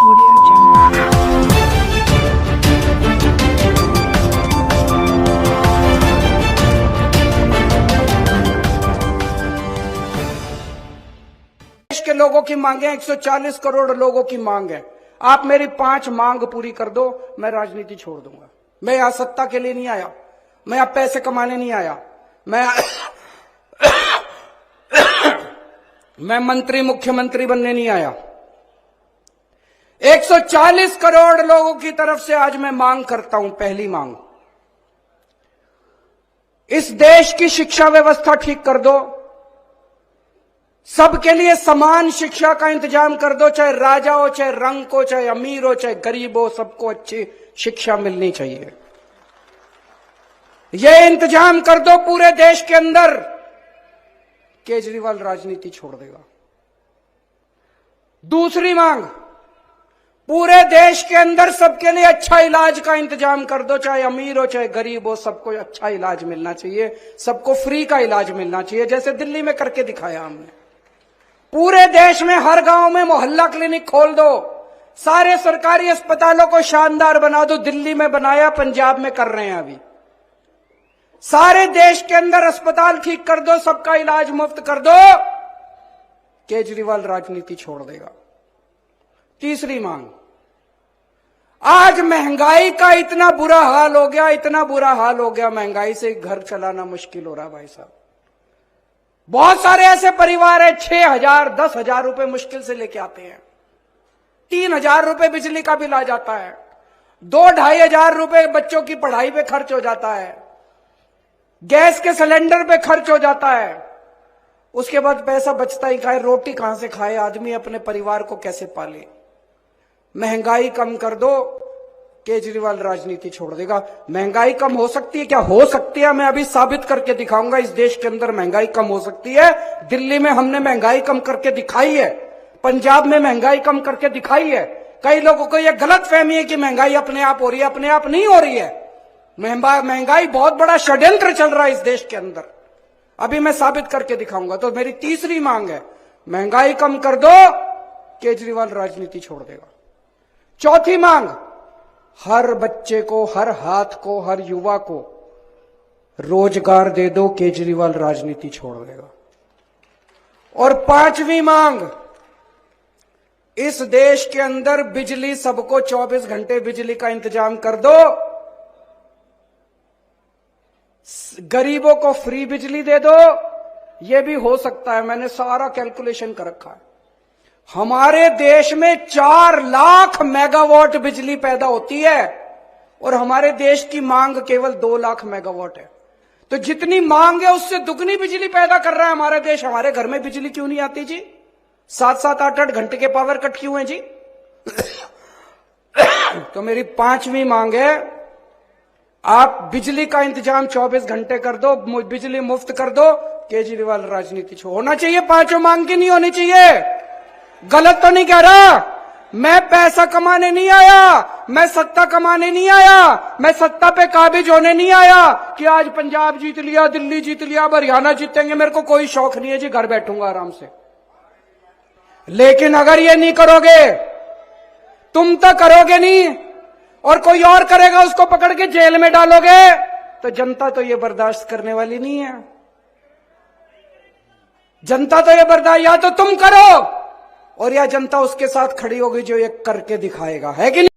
Audio Jungle. देश के लोगों की मांगे 140 करोड़ लोगों की मांग है। आप मेरी 5 मांग पूरी कर दो, मैं राजनीति छोड़ दूंगा। मैं यहां सत्ता के लिए नहीं आया, मैं यहां पैसे कमाने नहीं आया, मैं मंत्री मुख्यमंत्री बनने नहीं आया। 140 करोड़ लोगों की तरफ से आज मैं मांग करता हूं। पहली मांग, इस देश की शिक्षा व्यवस्था ठीक कर दो, सबके लिए समान शिक्षा का इंतजाम कर दो, चाहे राजा हो, चाहे रंग हो, चाहे अमीर हो, चाहे गरीब हो, सबको अच्छी शिक्षा मिलनी चाहिए। यह इंतजाम कर दो पूरे देश के अंदर। केजरीवाल राजनीति छोड़ देगा। दूसरी मांग, पूरे देश के अंदर सबके लिए अच्छा इलाज का इंतजाम कर दो, चाहे अमीर हो, चाहे गरीब हो, सबको अच्छा इलाज मिलना चाहिए, सबको फ्री का इलाज मिलना चाहिए, जैसे दिल्ली में करके दिखाया हमने। पूरे देश में हर गांव में मोहल्ला क्लिनिक खोल दो, सारे सरकारी अस्पतालों को शानदार बना दो। दिल्ली में बनाया, पंजाब में कर रहे हैं अभी। सारे देश के अंदर अस्पताल ठीक कर दो, सबका इलाज मुफ्त कर दो। केजरीवाल राजनीति छोड़ देगा। तीसरी मांग, आज महंगाई का इतना बुरा हाल हो गया, इतना बुरा हाल हो गया, महंगाई से घर चलाना मुश्किल हो रहा भाई साहब। बहुत सारे ऐसे परिवार है 6,000 10,000 रुपए मुश्किल से लेके आते हैं। 3,000 रुपए बिजली का बिल आ जाता है, 2-2,500 रुपए बच्चों की पढ़ाई पे खर्च हो जाता है, गैस के सिलेंडर पे खर्च हो जाता है। उसके बाद पैसा बचता ही खाए, रोटी कहां से खाए आदमी, अपने परिवार को कैसे पाले। महंगाई कम कर दो, केजरीवाल राजनीति छोड़ देगा। महंगाई कम हो सकती है क्या? हो सकती है, मैं अभी साबित करके दिखाऊंगा। इस देश के अंदर महंगाई कम हो सकती है। दिल्ली में हमने महंगाई कम करके दिखाई है, पंजाब में महंगाई कम करके दिखाई है। कई लोगों को यह गलत फहमी है कि महंगाई अपने आप हो रही है, अपने आप नहीं हो रही है। महंगाई बहुत बड़ा षड्यंत्र चल रहा है इस देश के अंदर, अभी मैं साबित करके दिखाऊंगा। तो मेरी तीसरी मांग है, महंगाई कम कर दो, केजरीवाल राजनीति छोड़ देगा। चौथी मांग, हर बच्चे को, हर हाथ को, हर युवा को रोजगार दे दो, केजरीवाल राजनीति छोड़ देगा। और पांचवी मांग, इस देश के अंदर बिजली सबको 24 घंटे बिजली का इंतजाम कर दो, गरीबों को फ्री बिजली दे दो। यह भी हो सकता है, मैंने सारा कैलकुलेशन कर रखा है। हमारे देश में 4 लाख मेगावाट बिजली पैदा होती है और हमारे देश की मांग केवल 2 लाख मेगावाट है। तो जितनी मांग है उससे दुगनी बिजली पैदा कर रहा है हमारा देश। हमारे घर में बिजली क्यों नहीं आती जी? 7-7 8-8 घंटे के पावर कट क्यों है जी? तो मेरी पांचवी मांग है, आप बिजली का इंतजाम 24 घंटे कर दो, बिजली मुफ्त कर दो, केजरीवाल राजनीति होना चाहिए। पांचों मांग की नहीं होनी चाहिए। गलत तो नहीं कह रहा, मैं पैसा कमाने नहीं आया, मैं सत्ता कमाने नहीं आया, मैं सत्ता पे काबिज होने नहीं आया कि आज पंजाब जीत लिया, दिल्ली जीत लिया, अब हरियाणा जीतेंगे। मेरे को कोई शौक नहीं है जी, घर बैठूंगा आराम से। लेकिन अगर ये नहीं करोगे, तुम तो करोगे नहीं और कोई और करेगा, उसको पकड़ के जेल में डालोगे, तो जनता तो ये बर्दाश्त करने वाली नहीं है। जनता तो ये बर्दाश्त, या तो तुम करो और या जनता उसके साथ खड़ी होगी जो ये करके दिखाएगा, है कि नहीं?